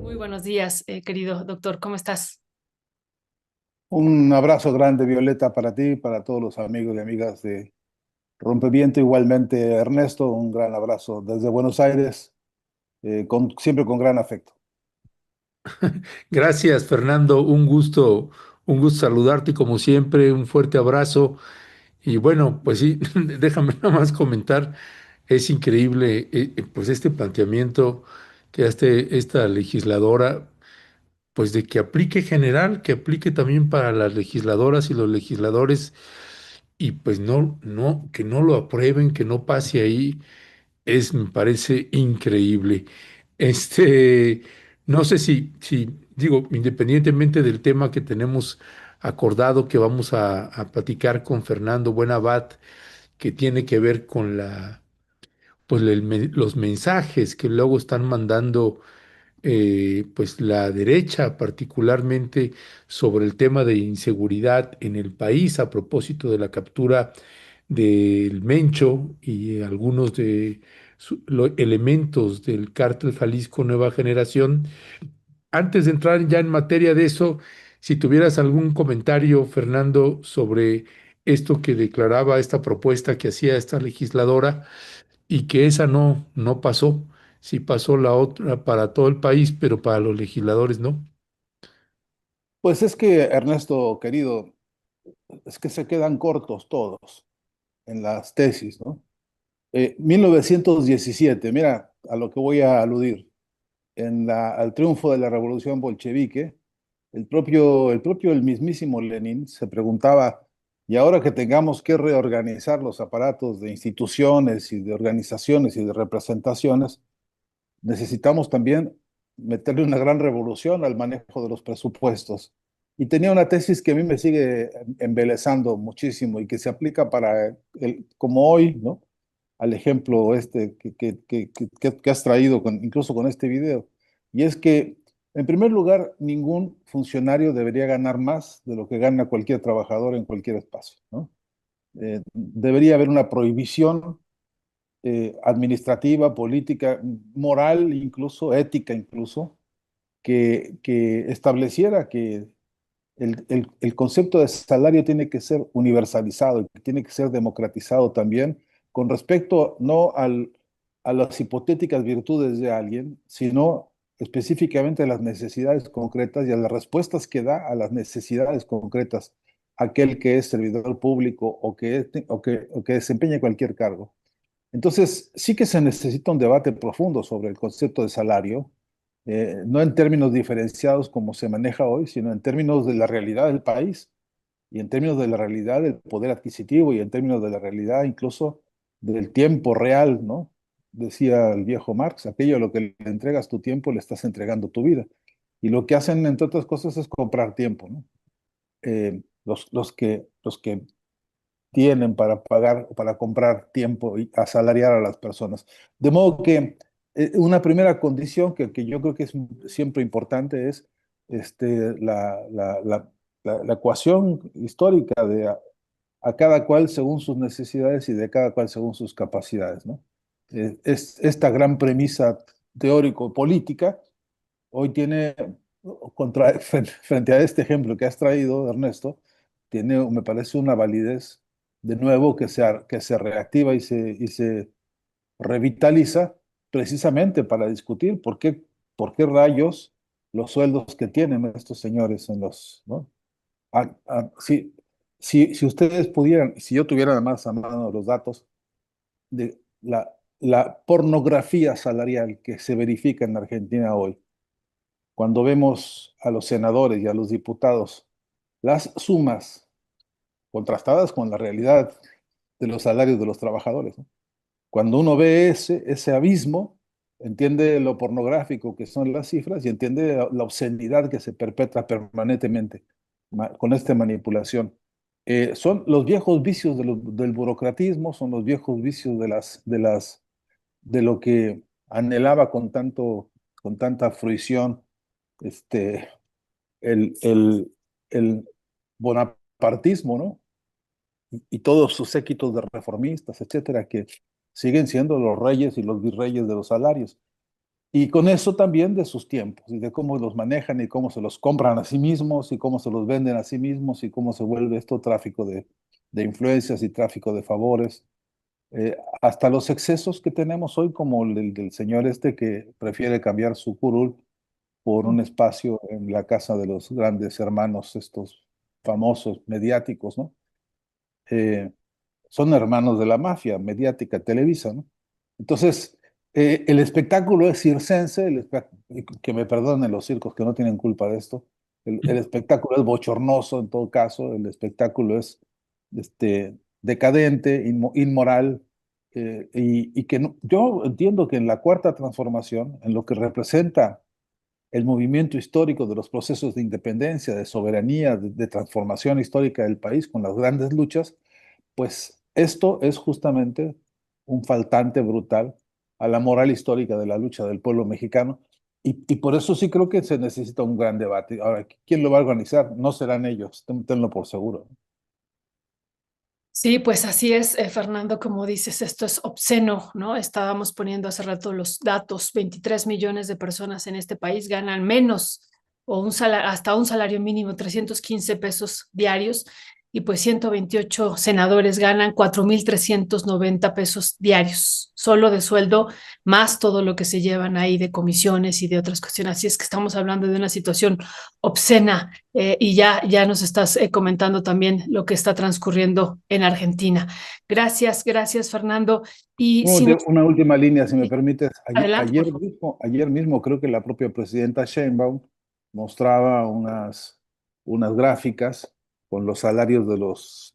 Muy buenos días, querido doctor. ¿Cómo estás? Un abrazo grande, Violeta, para ti y para todos los amigos y amigas de Rompeviento. Igualmente, Ernesto, un gran abrazo desde Buenos Aires, siempre con gran afecto. Gracias, Fernando. Un gusto saludarte como siempre, un fuerte abrazo. Y bueno, pues sí, déjame nada más comentar, es increíble, pues este planteamiento que hace esta legisladora, pues de que aplique general, que aplique también para las legisladoras y los legisladores, y pues que no lo aprueben, que no pase ahí. Me parece increíble. Este, no sé si, digo, independientemente del tema que tenemos acordado que vamos a platicar con Fernando Buenabad, que tiene que ver con pues los mensajes que luego están mandando, pues la derecha, particularmente sobre el tema de inseguridad en el país a propósito de la captura del Mencho y algunos de elementos del cártel Jalisco Nueva Generación. Antes de entrar ya en materia de eso, si tuvieras algún comentario, Fernando, sobre esto que declaraba, esta propuesta que hacía esta legisladora y que esa no pasó. Sí pasó la otra para todo el país, pero para los legisladores no. Pues es que, Ernesto, querido, es que se quedan cortos todos en las tesis, ¿no? 1917, mira a lo que voy a aludir. Al triunfo de la revolución bolchevique, el mismísimo Lenin se preguntaba, y ahora que tengamos que reorganizar los aparatos de instituciones y de organizaciones y de representaciones, necesitamos también meterle una gran revolución al manejo de los presupuestos. Y tenía una tesis que a mí me sigue embelesando muchísimo y que se aplica como hoy, ¿no? Al ejemplo este que has traído incluso con este video. Y es que, en primer lugar, ningún funcionario debería ganar más de lo que gana cualquier trabajador en cualquier espacio, ¿no? Debería haber una prohibición administrativa, política, moral, incluso ética, incluso, que estableciera que el concepto de salario tiene que ser universalizado y tiene que ser democratizado también con respecto no a las hipotéticas virtudes de alguien, sino específicamente a las necesidades concretas y a las respuestas que da a las necesidades concretas aquel que es servidor público o que desempeña cualquier cargo. Entonces, sí que se necesita un debate profundo sobre el concepto de salario, no en términos diferenciados como se maneja hoy, sino en términos de la realidad del país y en términos de la realidad del poder adquisitivo y en términos de la realidad incluso del tiempo real, ¿no? Decía el viejo Marx, aquello a lo que le entregas tu tiempo, le estás entregando tu vida. Y lo que hacen, entre otras cosas, es comprar tiempo, ¿no? Los que tienen para pagar o para comprar tiempo y asalariar a las personas. De modo que una primera condición que yo creo que es siempre importante es la ecuación histórica de a cada cual según sus necesidades y de cada cual según sus capacidades, ¿no? Es esta gran premisa teórico-política hoy tiene, frente a este ejemplo que has traído, Ernesto, me parece una validez de nuevo que se reactiva y se revitaliza precisamente para discutir por qué rayos los sueldos que tienen estos señores ¿no? Si ustedes pudieran, si yo tuviera además a mano los datos de la pornografía salarial que se verifica en Argentina hoy, cuando vemos a los senadores y a los diputados, las sumas contrastadas con la realidad de los salarios de los trabajadores, ¿no? Cuando uno ve ese abismo, entiende lo pornográfico que son las cifras y entiende la obscenidad que se perpetra permanentemente con esta manipulación. Son los viejos vicios del burocratismo, son los viejos vicios de lo que anhelaba con tanta fruición este, el bonapartismo, ¿no? Y todos sus séquitos de reformistas, etcétera, siguen siendo los reyes y los virreyes de los salarios. Y con eso también de sus tiempos y de cómo los manejan y cómo se los compran a sí mismos y cómo se los venden a sí mismos y cómo se vuelve esto tráfico de influencias y tráfico de favores. Hasta los excesos que tenemos hoy, como el del señor este que prefiere cambiar su curul por un espacio en la casa de los grandes hermanos, estos famosos mediáticos, ¿no? Eh, Son hermanos de la mafia mediática, Televisa, ¿no? Entonces, el espectáculo es circense, que me perdonen los circos que no tienen culpa de esto, el espectáculo es bochornoso en todo caso, el espectáculo es decadente, inmoral, y que yo entiendo que en la cuarta transformación, en lo que representa el movimiento histórico de los procesos de independencia, de soberanía, de transformación histórica del país con las grandes luchas, pues esto es justamente un faltante brutal a la moral histórica de la lucha del pueblo mexicano. Y por eso sí creo que se necesita un gran debate. Ahora, ¿quién lo va a organizar? No serán ellos, tenlo por seguro. Sí, pues así es, Fernando, como dices, esto es obsceno, ¿no? Estábamos poniendo hace rato los datos, 23 millones de personas en este país ganan menos o hasta un salario mínimo, 315 pesos diarios, y pues 128 senadores ganan 4.390 pesos diarios, solo de sueldo, más todo lo que se llevan ahí de comisiones y de otras cuestiones. Así es que estamos hablando de una situación obscena, y ya nos estás comentando también lo que está transcurriendo en Argentina. Gracias, Fernando. Y si me... Una última línea, si me permites. Adelante, por favor. Ayer mismo creo que la propia presidenta Sheinbaum mostraba unas gráficas con los salarios de los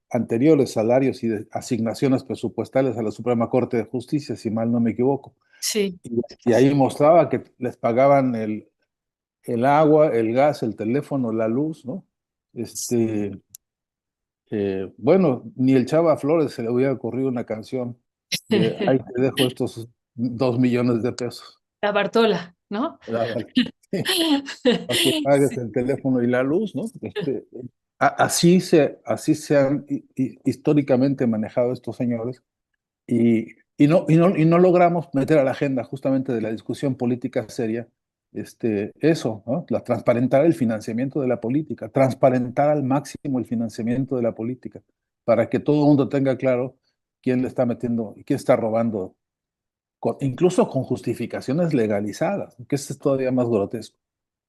anteriores salarios y de asignaciones presupuestales a la Suprema Corte de Justicia, si mal no me equivoco. Sí. Y ahí mostraba que les pagaban el agua, el gas, el teléfono, la luz, ¿no? Bueno, ni el Chava Flores se le hubiera ocurrido una canción de ahí te dejo estos 2 millones de pesos La Bartola, ¿no? para para que pagues el teléfono y la luz, ¿no? Así se han históricamente manejado estos señores y no logramos meter a la agenda justamente de la discusión política seria eso, ¿no? Transparentar el financiamiento de la política, transparentar al máximo el financiamiento de la política, para que todo el mundo tenga claro quién le está metiendo, quién está robando, incluso con justificaciones legalizadas, que eso es todavía más grotesco.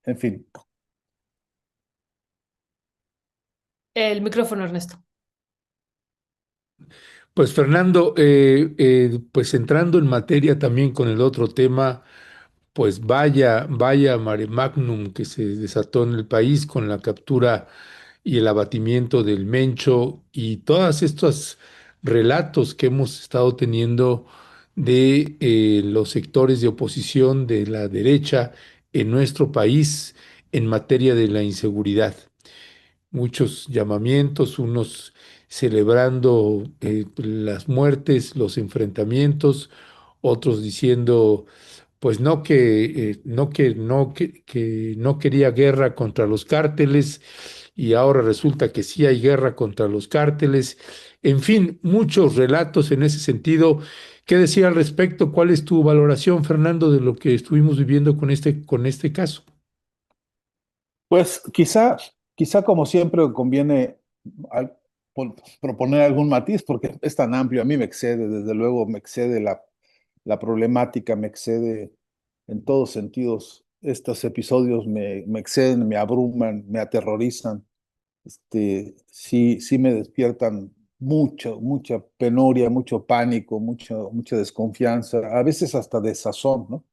En fin. El micrófono, Ernesto. Pues Fernando, pues entrando en materia también con el otro tema, pues vaya mare magnum que se desató en el país con la captura y el abatimiento del Mencho y todos estos relatos que hemos estado teniendo de los sectores de oposición de la derecha en nuestro país en materia de la inseguridad. Muchos llamamientos, unos celebrando las muertes, los enfrentamientos, otros diciendo pues no que no quería guerra contra los cárteles y ahora resulta que sí hay guerra contra los cárteles. En fin, muchos relatos en ese sentido. ¿Qué decir al respecto? ¿Cuál es tu valoración, Fernando, de lo que estuvimos viviendo con este caso? Pues quizá como siempre conviene al- proponer algún matiz, porque es tan amplio, a mí me excede, desde luego me excede la problemática, me excede en todos sentidos. Estos episodios me exceden, me abruman, me aterrorizan, sí me despiertan mucha penuria, mucho pánico, mucha desconfianza, a veces hasta desazón, ¿no?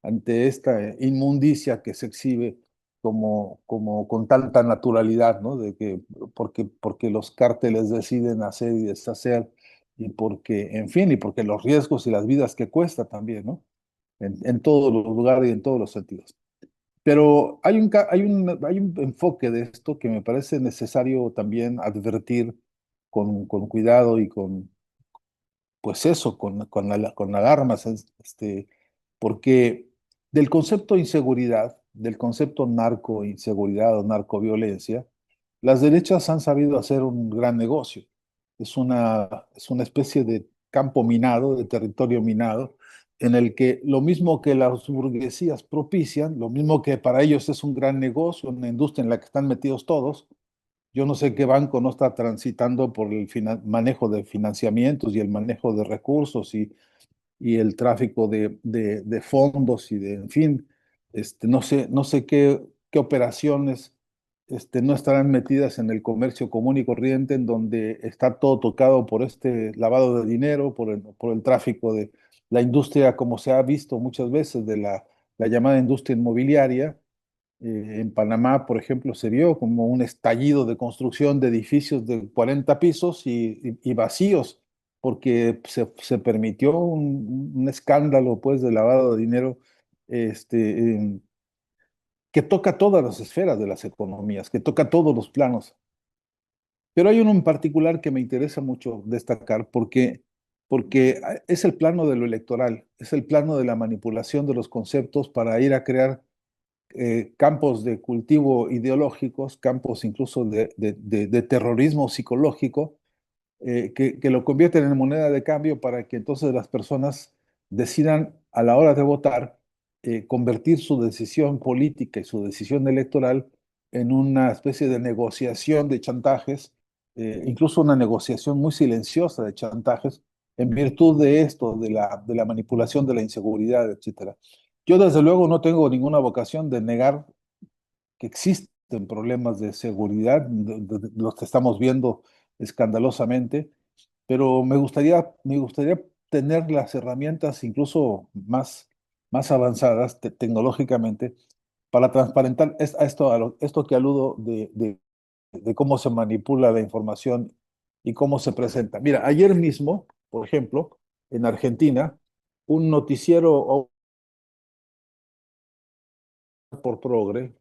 Ante esta inmundicia que se exhibe como con tanta naturalidad, ¿no? De que porque los cárteles deciden hacer y deshacer y porque, en fin, y porque los riesgos y las vidas que cuesta también, ¿no? En todos los lugares y en todos los sentidos. Pero hay un enfoque de esto que me parece necesario también advertir con cuidado y pues eso, con alarmas, porque del concepto inseguridad, del concepto narcoinseguridad o narcoviolencia, las derechas han sabido hacer un gran negocio. Es una especie de campo minado, de territorio minado, en el que lo mismo que las burguesías propician, lo mismo que para ellos es un gran negocio, una industria en la que están metidos todos. Yo no sé qué banco no está transitando por el manejo de financiamientos y el manejo de recursos y el tráfico de fondos y de, en fin, no sé qué operaciones no estarán metidas en el comercio común y corriente, en donde está todo tocado por este lavado de dinero, por el tráfico de la industria, como se ha visto muchas veces, de la llamada industria inmobiliaria. En Panamá, por ejemplo, se vio como un estallido de construcción de edificios de 40 pisos y vacíos, porque se permitió un escándalo, pues, de lavado de dinero, em, que toca todas las esferas de las economías, que toca todos los planos. Pero hay uno en particular que me interesa mucho destacar porque es el plano de lo electoral, es el plano de la manipulación de los conceptos para ir a crear campos de cultivo ideológicos, campos incluso de terrorismo psicológico, que lo convierten en moneda de cambio para que entonces las personas decidan a la hora de votar convertir su decisión política y su decisión electoral en una especie de negociación de chantajes, incluso una negociación muy silenciosa de chantajes, en virtud de esto, de la manipulación de la inseguridad, etcétera. Yo desde luego no tengo ninguna vocación de negar que existen problemas de seguridad, los que estamos viendo escandalosamente, pero me gustaría tener las herramientas incluso más avanzadas tecnológicamente para transparentar esto que aludo de cómo se manipula la información y cómo se presenta. Mira, ayer mismo, por ejemplo, en Argentina, un noticiero por Progre,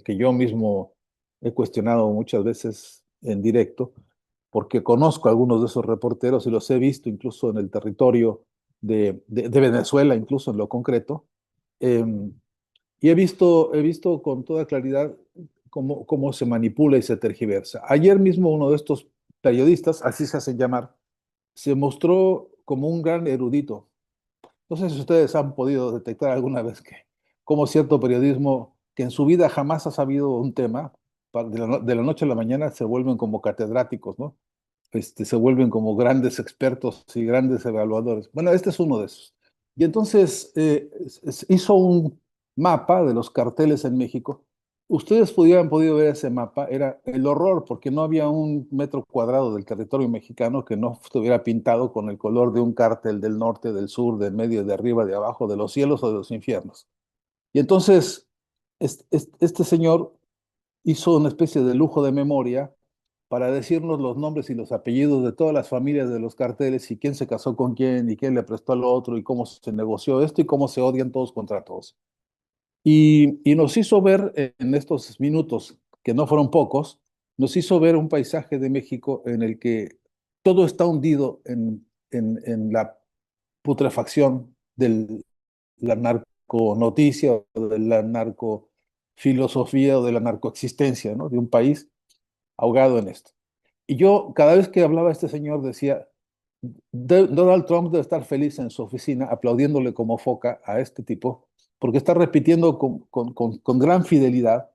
que yo mismo he cuestionado muchas veces en directo, porque conozco a algunos de esos reporteros y los he visto incluso en el territorio de Venezuela, incluso en lo concreto, eh, y he visto con toda claridad cómo se manipula y se tergiversa. Ayer mismo uno de estos periodistas, así se hacen llamar, se mostró como un gran erudito. No sé si ustedes han podido detectar alguna vez que, como cierto periodismo que en su vida jamás ha sabido un tema, de la noche a la mañana se vuelven como catedráticos, ¿no? Se vuelven como grandes expertos y grandes evaluadores. Bueno, este es uno de esos. Y entonces hizo un mapa de los carteles en México. Ustedes pudieran podido ver ese mapa, era el horror, porque no había un metro cuadrado del territorio mexicano que no estuviera pintado con el color de un cártel del norte, del sur, del medio, de arriba, de abajo, de los cielos o de los infiernos. Y entonces este señor hizo una especie de lujo de memoria para decirnos los nombres y los apellidos de todas las familias de los carteles y quién se casó con quién y quién le prestó al otro y cómo se negoció esto y cómo se odian todos contra todos. Y nos hizo ver en estos minutos, que no fueron pocos, nos hizo ver un paisaje de México en el que todo está hundido en la putrefacción de la narconoticia o de la narcofilosofía o de la narcoexistencia, ¿no? De un país ahogado en esto. Y yo, cada vez que hablaba este señor, decía, Donald Trump debe estar feliz en su oficina aplaudiéndole como foca a este tipo, porque está repitiendo con gran fidelidad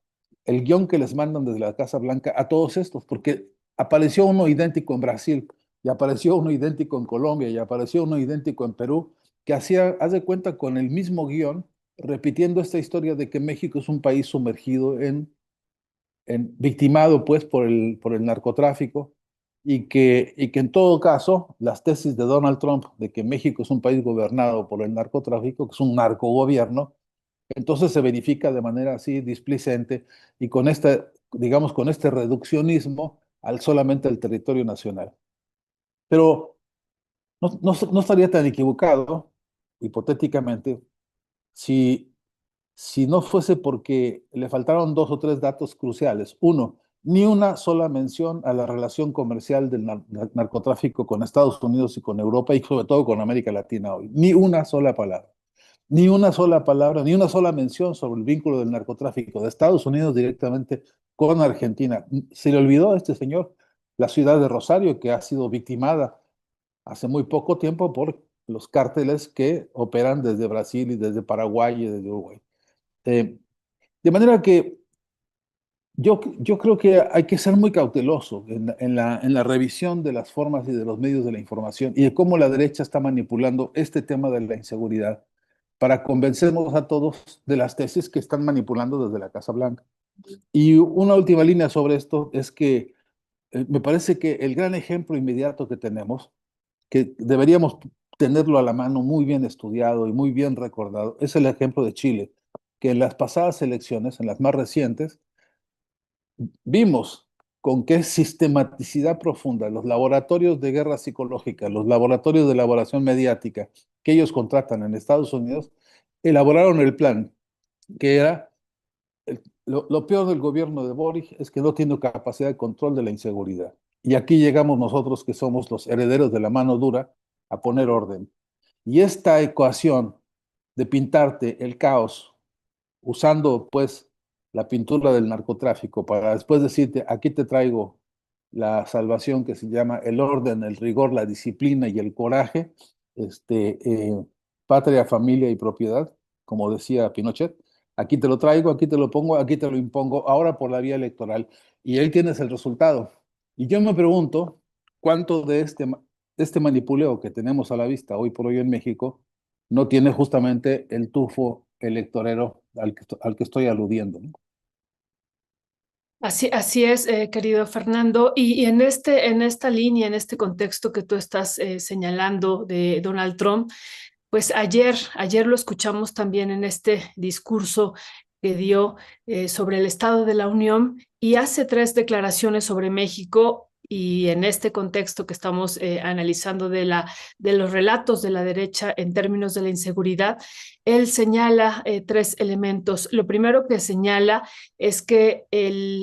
el guión que les mandan desde la Casa Blanca a todos estos, porque apareció uno idéntico en Brasil, y apareció uno idéntico en Colombia, y apareció uno idéntico en Perú, que hacía, haz de cuenta, con el mismo guión, repitiendo esta historia de que México es un país sumergido victimado pues por el narcotráfico y que en todo caso las tesis de Donald Trump de que México es un país gobernado por el narcotráfico, que es un narcogobierno, entonces se verifica de manera así displicente y con este, digamos, con este reduccionismo al solamente el territorio nacional. Pero no estaría tan equivocado, hipotéticamente, si si no fuese porque le faltaron dos o tres datos cruciales. Uno, ni una sola mención a la relación comercial del narcotráfico con Estados Unidos y con Europa y sobre todo con América Latina hoy. Ni una sola palabra. Ni una sola palabra, ni una sola mención sobre el vínculo del narcotráfico de Estados Unidos directamente con Argentina. Se le olvidó a este señor la ciudad de Rosario, que ha sido victimada hace muy poco tiempo por los cárteles que operan desde Brasil y desde Paraguay y desde Uruguay. De manera que yo creo que hay que ser muy cauteloso en la revisión de las formas y de los medios de la información y de cómo la derecha está manipulando este tema de la inseguridad para convencernos a todos de las tesis que están manipulando desde la Casa Blanca. Y una última línea sobre esto es que me parece que el gran ejemplo inmediato que tenemos, que deberíamos tenerlo a la mano muy bien estudiado y muy bien recordado, es el ejemplo de Chile, que en las pasadas elecciones, en las más recientes, vimos con qué sistematicidad profunda los laboratorios de guerra psicológica, los laboratorios de elaboración mediática que ellos contratan en Estados Unidos, elaboraron el plan, que era lo peor del gobierno de Boric es que no tiene capacidad de control de la inseguridad. Y aquí llegamos nosotros, que somos los herederos de la mano dura, a poner orden. Y esta ecuación de pintarte el caos usando pues la pintura del narcotráfico para después decirte, aquí te traigo la salvación que se llama el orden, el rigor, la disciplina y el coraje, este, patria, familia y propiedad, como decía Pinochet. Aquí te lo traigo, aquí te lo pongo, aquí te lo impongo, ahora por la vía electoral. Y ahí tienes el resultado. Y yo me pregunto, ¿cuánto de este manipuleo que tenemos a la vista hoy por hoy en México no tiene justamente el tufo electorero al que estoy aludiendo, ¿no? Así es, querido Fernando. Y en esta línea, en este contexto que tú estás señalando de Donald Trump, pues ayer lo escuchamos también en este discurso que dio sobre el Estado de la Unión y hace tres declaraciones sobre México. Y en este contexto que estamos analizando de los relatos de la derecha en términos de la inseguridad, él señala tres elementos. Lo primero que señala es que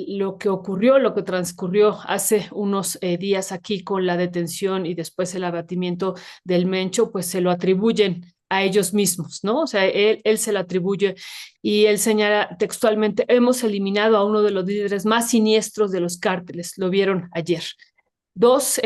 lo que ocurrió, lo que transcurrió hace unos días aquí con la detención y después el abatimiento del Mencho, pues se lo atribuyen a ellos mismos, ¿no? O sea, él se lo atribuye y él señala textualmente, hemos eliminado a uno de los líderes más siniestros de los cárteles, lo vieron ayer. Dos,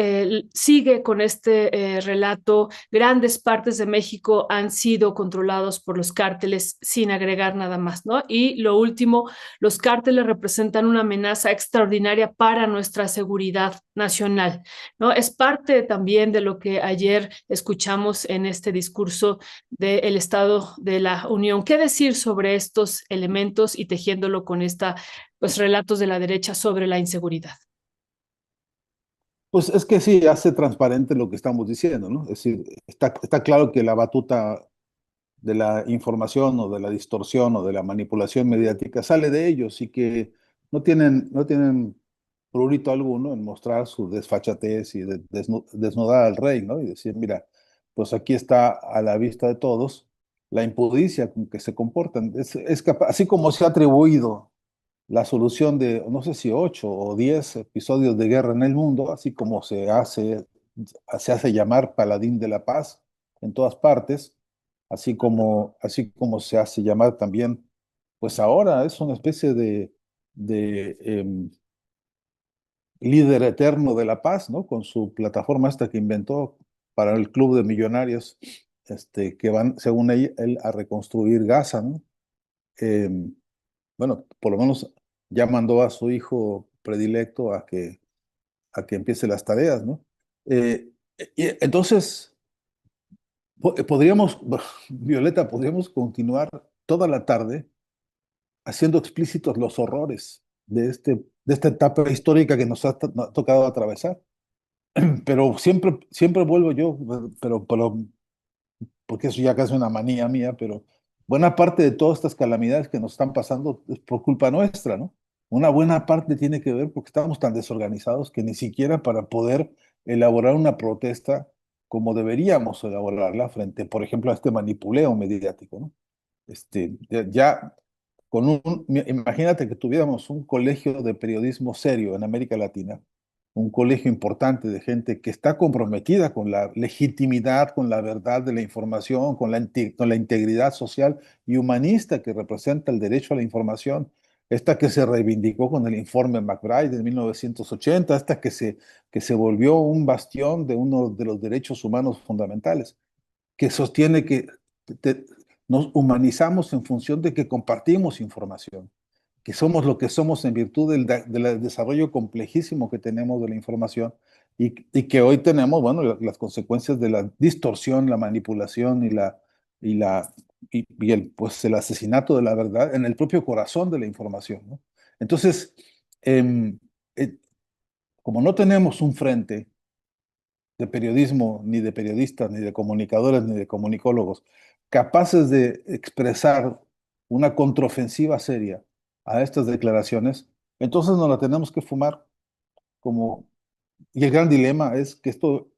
sigue con este relato, grandes partes de México han sido controlados por los cárteles sin agregar nada más, ¿no? Y lo último, los cárteles representan una amenaza extraordinaria para nuestra seguridad nacional, ¿no? Es parte también de lo que ayer escuchamos en este discurso del Estado de la Unión. ¿Qué decir sobre estos elementos y tejiéndolo con pues, relatos de la derecha sobre la inseguridad? Pues es que sí, hace transparente lo que estamos diciendo, ¿no? Es decir, está claro que la batuta de la información o de la distorsión o de la manipulación mediática sale de ellos y que no tienen prurito alguno en mostrar su desfachatez y desnudar al rey, ¿no? Y decir, mira, pues aquí está a la vista de todos la impudicia con que se comportan. Así como se ha atribuido la solución de, no sé si 8 o 10 episodios de guerra en el mundo, así como se hace llamar paladín de la paz en todas partes, así como se hace llamar también, pues ahora es una especie de líder eterno de la paz, ¿no? Con su plataforma esta que inventó para el club de millonarios, que van, según él, a reconstruir Gaza, ¿no? Em, bueno, por lo menos ya mandó a su hijo predilecto a que empiece las tareas, ¿no? Y entonces, podríamos, Violeta, podríamos continuar toda la tarde haciendo explícitos los horrores de esta etapa histórica que nos ha tocado atravesar. Pero siempre vuelvo yo, pero porque eso ya casi es una manía mía, pero buena parte de todas estas calamidades que nos están pasando es por culpa nuestra, ¿no? Una buena parte tiene que ver porque estamos tan desorganizados que ni siquiera para poder elaborar una protesta como deberíamos elaborarla frente, por ejemplo, a este manipuleo mediático, ¿no? Ya imagínate que tuviéramos un colegio de periodismo serio en América Latina, un colegio importante de gente que está comprometida con la legitimidad, con la verdad de la información, con la integridad social y humanista que representa el derecho a la información. esta que se reivindicó con el informe McBride en 1980, esta que se volvió un bastión de uno de los derechos humanos fundamentales, que sostiene que te- nos humanizamos en función de que compartimos información, que somos lo que somos en virtud del desarrollo complejísimo que tenemos de la información y que hoy tenemos, bueno, las consecuencias de la distorsión, la manipulación y, la, y el, pues, el asesinato de la verdad en el propio corazón de la información, ¿no? Entonces, em, eh, como no tenemos un frente de periodismo, ni de periodistas, ni de comunicadores, ni de comunicólogos, capaces de expresar una contraofensiva seria a estas declaraciones, entonces nos la tenemos que fumar como... Y el gran dilema es que esto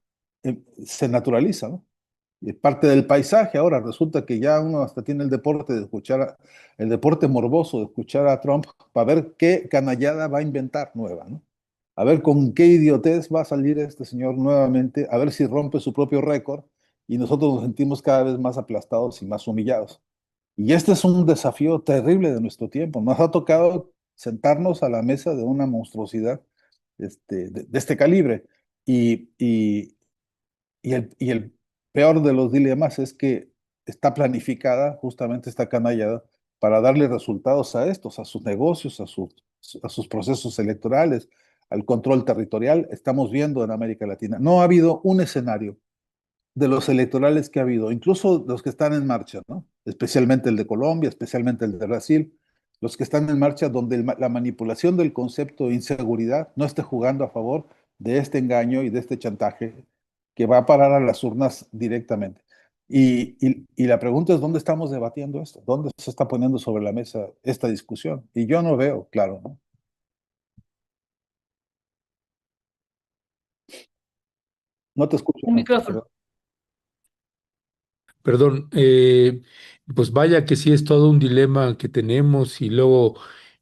se naturaliza, ¿no? Y es parte del paisaje. Ahora resulta que ya uno hasta tiene el deporte de escuchar, el deporte morboso de escuchar a Trump para ver qué canallada va a inventar nueva, ¿no? A ver con qué idiotez va a salir este señor nuevamente, a ver si rompe su propio récord y nosotros nos sentimos cada vez más aplastados y más humillados. Y este es un desafío terrible de nuestro tiempo. Nos ha tocado sentarnos a la mesa de una monstruosidad de este calibre. Y, y, y el peor de los dilemas es que está planificada justamente esta canallada para darle resultados a estos, a sus negocios, a sus procesos electorales, al control territorial. Estamos viendo en América Latina. No ha habido un escenario de los electorales que ha habido, incluso los que están en marcha, ¿no? Especialmente el de Colombia, especialmente el de Brasil, los que están en marcha donde la manipulación del concepto de inseguridad no esté jugando a favor de este engaño y de este chantaje que va a parar a las urnas directamente. Y la pregunta es, ¿dónde estamos debatiendo esto? ¿Dónde se está poniendo sobre la mesa esta discusión? Y yo no veo, claro, ¿no? No te escucho El mucho, micrófono. perdón. Perdón, pues vaya que sí es todo un dilema que tenemos y luego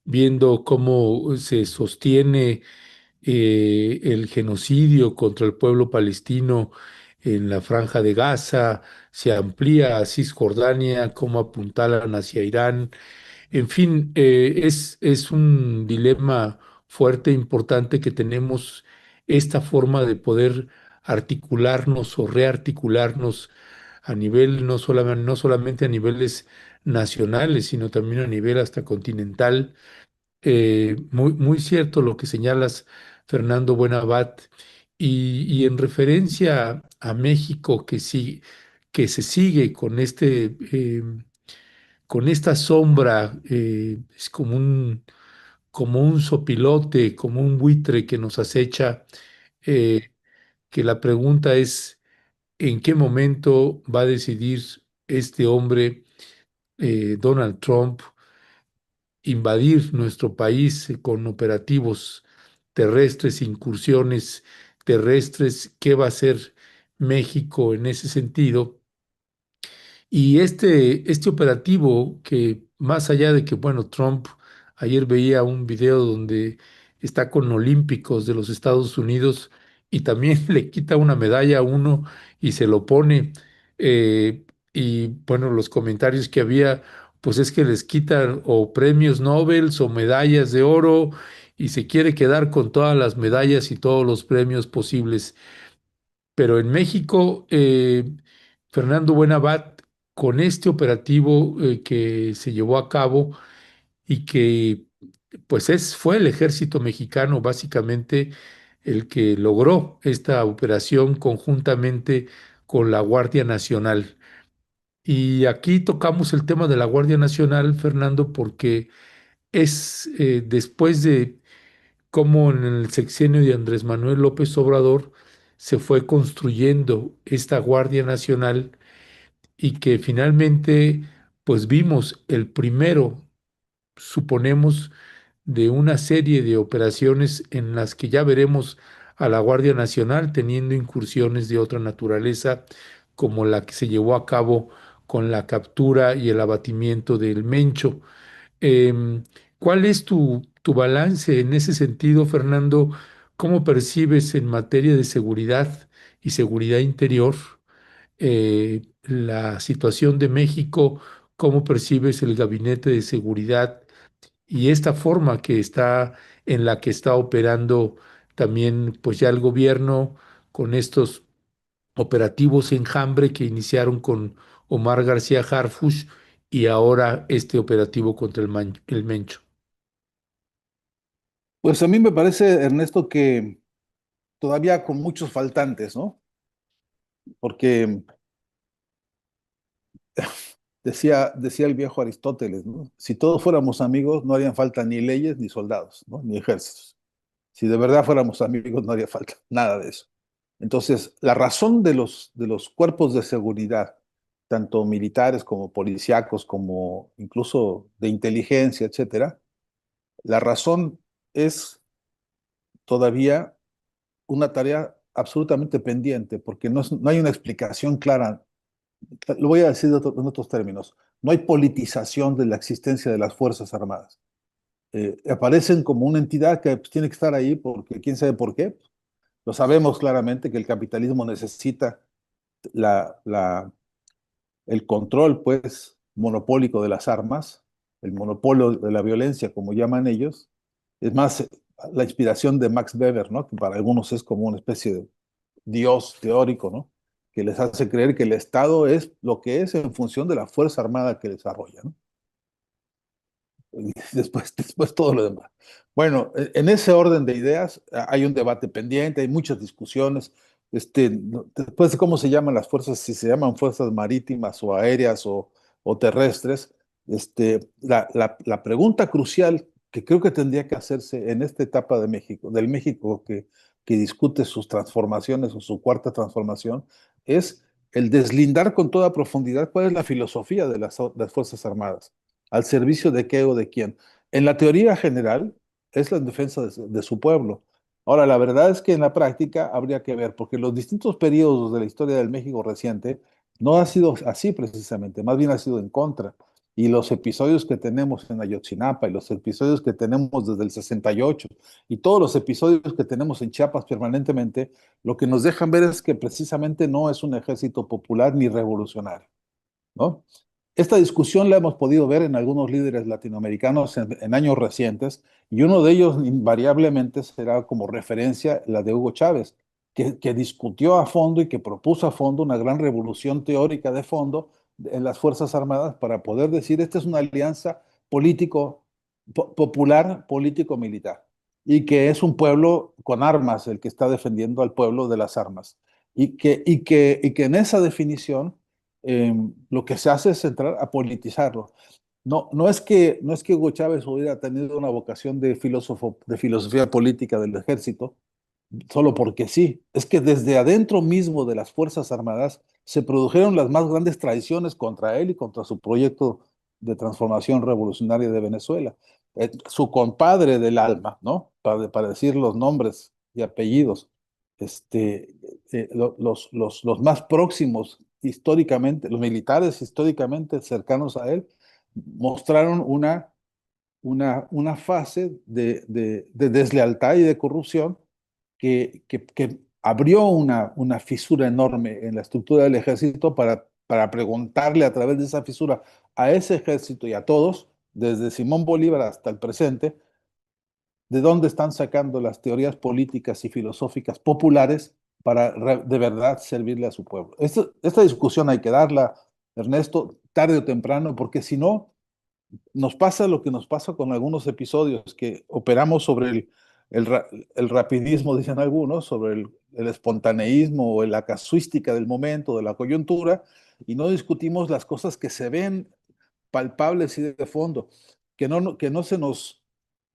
viendo cómo se sostiene el genocidio contra el pueblo palestino en la Franja de Gaza, se amplía a Cisjordania, cómo apuntalan hacia Irán. En fin, es un dilema fuerte, importante que tenemos esta forma de poder articularnos o rearticularnos a nivel, no solamente a niveles nacionales, sino también a nivel hasta continental. Muy cierto lo que señalas, Fernando Buenabad, y en referencia a México que sí, que se sigue con con esta sombra, es como un sopilote, como un buitre que nos acecha, eh, que la pregunta es, ¿en qué momento va a decidir este hombre, Donald Trump, invadir nuestro país con operativos terrestres, incursiones terrestres? ¿Qué va a hacer México en ese sentido? Y este operativo que más allá de que, bueno, Trump, ayer veía un video donde está con olímpicos de los Estados Unidos y también le quita una medalla a uno y se lo pone. eh, y bueno, los comentarios que había, pues es que les quitan o premios Nobel o medallas de oro y se quiere quedar con todas las medallas y todos los premios posibles. Pero en México, Fernando Buenabad, con este operativo que se llevó a cabo y que pues fue el ejército mexicano básicamente el que logró esta operación conjuntamente con la Guardia Nacional. Y aquí tocamos el tema de la Guardia Nacional, Fernando, porque es después de cómo en el sexenio de Andrés Manuel López Obrador se fue construyendo esta Guardia Nacional y que finalmente pues vimos el primero, suponemos, de una serie de operaciones en las que ya veremos a la Guardia Nacional teniendo incursiones de otra naturaleza, como la que se llevó a cabo con la captura y el abatimiento del Mencho. Em, ¿Cuál es tu balance en ese sentido, Fernando? ¿Cómo percibes en materia de seguridad y seguridad interior la situación de México? ¿Cómo percibes el gabinete de seguridad? y esta forma que está, en la que está operando también pues ya el gobierno con estos operativos Enjambre que iniciaron con Omar García Harfuch y ahora este operativo contra el Mencho. Pues a mí me parece, Ernesto, que todavía con muchos faltantes, ¿no? Porque decía el viejo Aristóteles, ¿no? Si todos fuéramos amigos, no harían falta ni leyes ni soldados, ¿no? Ni ejércitos. Si de verdad fuéramos amigos, no haría falta nada de eso. Entonces, la razón de los cuerpos de seguridad, tanto militares como policíacos, como incluso de inteligencia, etcétera, la razón es todavía una tarea absolutamente pendiente, porque no hay una explicación clara. Lo voy a decir en otros términos. No hay politización de la existencia de las Fuerzas Armadas. Aparecen como una entidad que pues, tiene que estar ahí porque quién sabe por qué. Lo sabemos claramente que el capitalismo necesita la, la, el control, pues, monopólico de las armas, el monopolio de la violencia, como llaman ellos. Es más, la inspiración de Max Weber, ¿no? Que para algunos es como una especie de dios teórico, ¿no? Que les hace creer que el Estado es lo que es en función de la Fuerza Armada que desarrolla, ¿no? Y después todo lo demás. Bueno, en ese orden de ideas hay un debate pendiente, hay muchas discusiones. Después de cómo se llaman las fuerzas, si se llaman fuerzas marítimas o aéreas o terrestres, la pregunta crucial que creo que tendría que hacerse en esta etapa de México, del México que discute sus transformaciones o su cuarta transformación, es el deslindar con toda profundidad cuál es la filosofía de las Fuerzas Armadas. ¿Al servicio de qué o de quién? En la teoría general es la defensa de su pueblo. Ahora, la verdad es que en la práctica habría que ver, porque los distintos periodos de la historia del México reciente no ha sido así precisamente, más bien ha sido en contra. Y los episodios que tenemos en Ayotzinapa y los episodios que tenemos desde el 68 y todos los episodios que tenemos en Chiapas permanentemente, lo que nos dejan ver es que precisamente no es un ejército popular ni revolucionario, ¿no? Esta discusión la hemos podido ver en algunos líderes latinoamericanos en años recientes, y uno de ellos invariablemente será como referencia la de Hugo Chávez, que discutió a fondo y que propuso a fondo una gran revolución teórica de fondo en las Fuerzas Armadas para poder decir, esta es una alianza popular, político-militar, y que es un pueblo con armas el que está defendiendo al pueblo de las armas, y que en esa definición lo que se hace es entrar a politizarlo. No es que Hugo Chávez hubiera tenido una vocación de filósofo, de filosofía política del ejército, solo porque sí. Es que desde adentro mismo de las Fuerzas Armadas se produjeron las más grandes traiciones contra él y contra su proyecto de transformación revolucionaria de Venezuela. Su compadre del alma, ¿no? Para decir los nombres y apellidos, los más próximos históricamente, los militares históricamente cercanos a él, mostraron una fase de deslealtad y de corrupción que abrió una fisura enorme en la estructura del ejército para preguntarle a través de esa fisura a ese ejército y a todos, desde Simón Bolívar hasta el presente, de dónde están sacando las teorías políticas y filosóficas populares para de verdad servirle a su pueblo. Esta discusión hay que darla, Ernesto, tarde o temprano, porque si no, nos pasa lo que nos pasa con algunos episodios, que operamos sobre el, el rapidismo, dicen algunos, sobre el espontaneísmo o la casuística del momento, de la coyuntura, y no discutimos las cosas que se ven palpables y de fondo, que no se nos,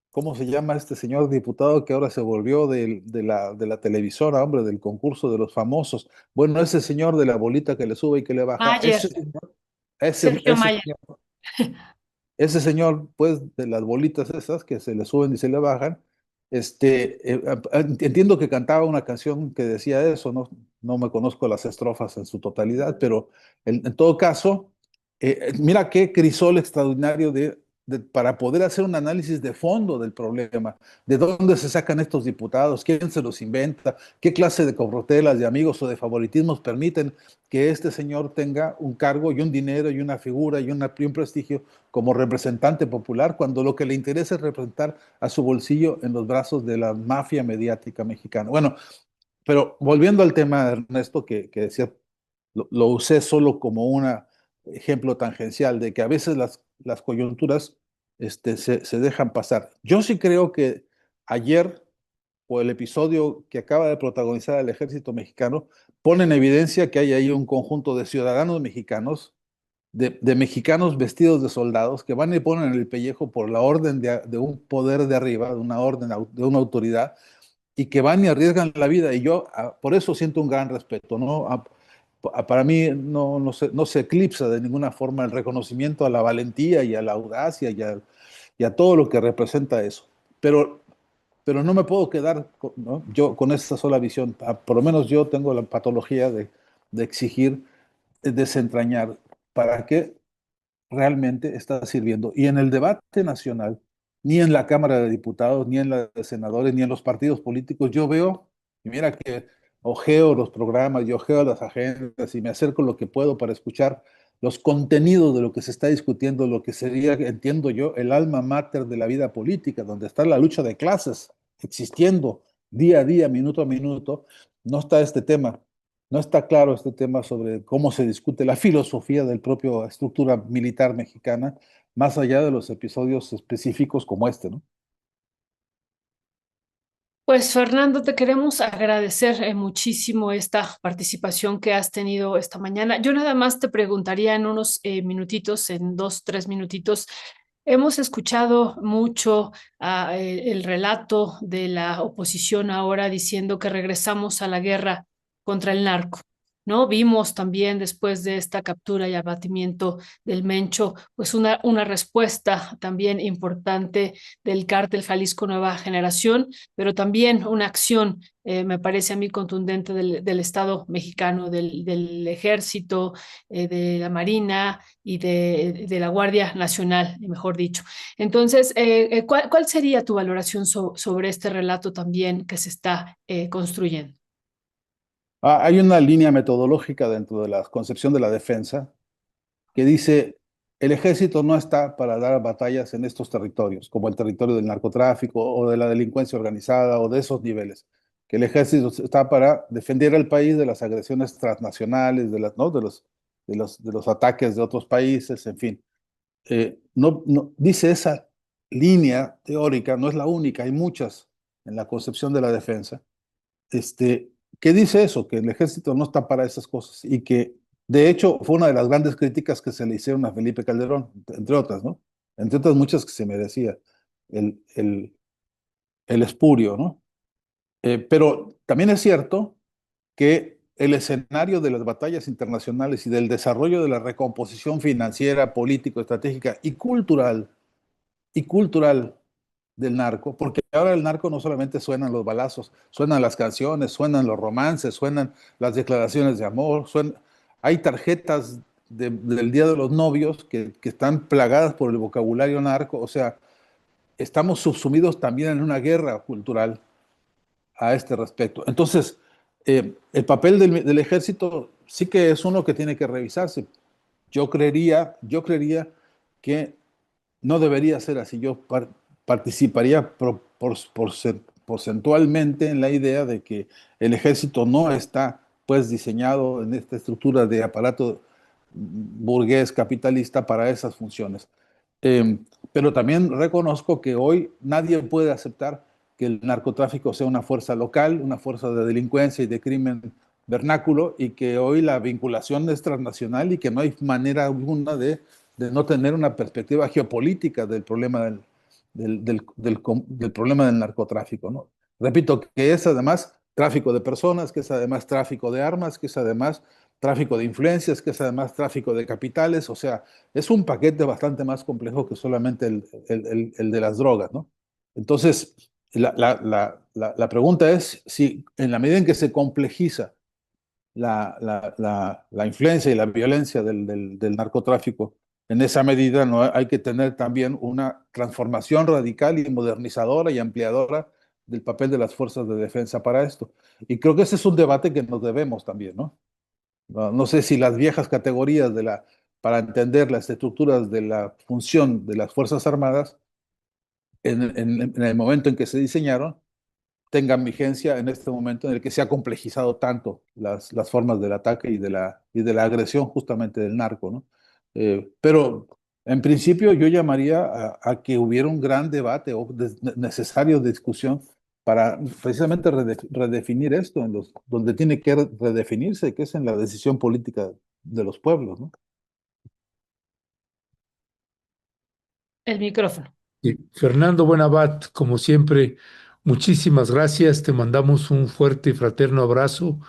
¿cómo se llama este señor diputado que ahora se volvió de la televisora, hombre, del concurso de los famosos? Bueno, ese señor de la bolita que le sube y que le baja, Mayer, ese, Sergio ese Mayer. ese señor, pues, de las bolitas esas que se le suben y se le bajan, entiendo que cantaba una canción que decía eso, no me conozco las estrofas en su totalidad, pero en todo caso, mira qué crisol extraordinario de para poder hacer un análisis de fondo del problema, de dónde se sacan estos diputados, quién se los inventa, qué clase de corrotelas, de amigos o de favoritismos permiten que este señor tenga un cargo y un dinero y una figura y un prestigio como representante popular, cuando lo que le interesa es representar a su bolsillo en los brazos de la mafia mediática mexicana. Bueno, pero volviendo al tema, Ernesto, que decía, lo usé solo como un ejemplo tangencial de que a veces las coyunturas se dejan pasar. Yo sí creo que ayer, o el episodio que acaba de protagonizar el ejército mexicano, pone en evidencia que hay ahí un conjunto de ciudadanos mexicanos, de mexicanos vestidos de soldados, que van y ponen el pellejo por la orden de un poder de arriba, de una orden, de una autoridad, y que van y arriesgan la vida. Y yo por eso siento un gran respeto, ¿no? Para mí no se eclipsa de ninguna forma el reconocimiento a la valentía y a la audacia y a todo lo que representa eso. Pero no me puedo quedar ¿no? Yo con esta sola visión. Por lo menos yo tengo la patología de exigir, desentrañar para qué realmente está sirviendo. Y en el debate nacional, ni en la Cámara de Diputados, ni en la de senadores, ni en los partidos políticos, yo veo, y mira que ojeo los programas, yo ojeo las agendas y me acerco lo que puedo para escuchar los contenidos de lo que se está discutiendo, lo que sería, entiendo yo, el alma mater de la vida política, donde está la lucha de clases existiendo día a día, minuto a minuto, no está este tema. No está claro este tema sobre cómo se discute la filosofía del propio estructura militar mexicana, más allá de los episodios específicos como este, ¿no? Pues Fernando, te queremos agradecer muchísimo esta participación que has tenido esta mañana. Yo nada más te preguntaría en unos minutitos, en 2, 3 minutitos. Hemos escuchado mucho el relato de la oposición ahora diciendo que regresamos a la guerra contra el narco, ¿no? Vimos también después de esta captura y abatimiento del Mencho, pues una respuesta también importante del cártel Jalisco Nueva Generación, pero también una acción, me parece a mí, contundente del Estado mexicano, del Ejército, de la Marina y de la Guardia Nacional, mejor dicho. Entonces, ¿cuál sería tu valoración sobre este relato también que se está construyendo? Hay una línea metodológica dentro de la concepción de la defensa que dice, el ejército no está para dar batallas en estos territorios, como el territorio del narcotráfico o de la delincuencia organizada o de esos niveles, que el ejército está para defender al país de las agresiones transnacionales, ¿no? de los ataques de otros países, en fin. Dice esa línea teórica, no es la única, hay muchas en la concepción de la defensa, que dice eso, que el ejército no está para esas cosas y que, de hecho, fue una de las grandes críticas que se le hicieron a Felipe Calderón, entre otras, ¿no? Entre otras muchas que se merecía el, el, el espurio, ¿no? Pero también es cierto que el escenario de las batallas internacionales y del desarrollo de la recomposición financiera, político, estratégica y cultural del narco, porque ahora el narco no solamente suenan los balazos, suenan las canciones, suenan los romances, suenan las declaraciones de amor, hay tarjetas del Día de los Novios que están plagadas por el vocabulario narco, o sea, estamos subsumidos también en una guerra cultural a este respecto. Entonces, el papel del ejército sí que es uno que tiene que revisarse. Yo creería que no debería ser así. Yo participaría porcentualmente en la idea de que el ejército no está pues diseñado en esta estructura de aparato burgués capitalista para esas funciones. Eh, pero también reconozco que hoy nadie puede aceptar que el narcotráfico sea una fuerza local, una fuerza de delincuencia y de crimen vernáculo, y que hoy la vinculación es transnacional y que no hay manera alguna de no tener una perspectiva geopolítica del problema del problema del narcotráfico, ¿no? Repito, que es además tráfico de personas, que es además tráfico de armas, que es además tráfico de influencias, que es además tráfico de capitales, o sea, es un paquete bastante más complejo que solamente el de las drogas, ¿no? Entonces, la pregunta es si en la medida en que se complejiza la influencia y la violencia del narcotráfico En esa medida no hay que tener también una transformación radical y modernizadora y ampliadora del papel de las fuerzas de defensa para esto. Y creo que ese es un debate que nos debemos también, ¿no? No sé si las viejas categorías para entender las estructuras de la función de las Fuerzas Armadas en el momento en que se diseñaron tengan vigencia en este momento en el que se ha complejizado tanto las formas del ataque y de la agresión justamente del narco, ¿no? Pero en principio yo llamaría a que hubiera un gran debate o necesario discusión para precisamente redefinir esto donde tiene que redefinirse, que es en la decisión política de los pueblos, ¿no? El micrófono. Y Fernando Buenabat, como siempre, muchísimas gracias. Te mandamos un fuerte y fraterno abrazo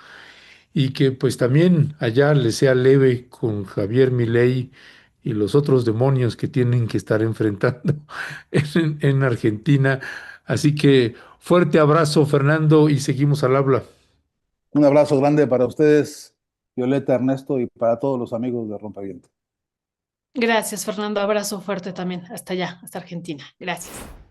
y que pues también allá le sea leve con Javier Milei y los otros demonios que tienen que estar enfrentando en Argentina. Así que fuerte abrazo, Fernando, y seguimos al habla. Un abrazo grande para ustedes, Violeta, Ernesto, y para todos los amigos de Rompaviento. Gracias, Fernando. Abrazo fuerte también. Hasta allá, hasta Argentina. Gracias.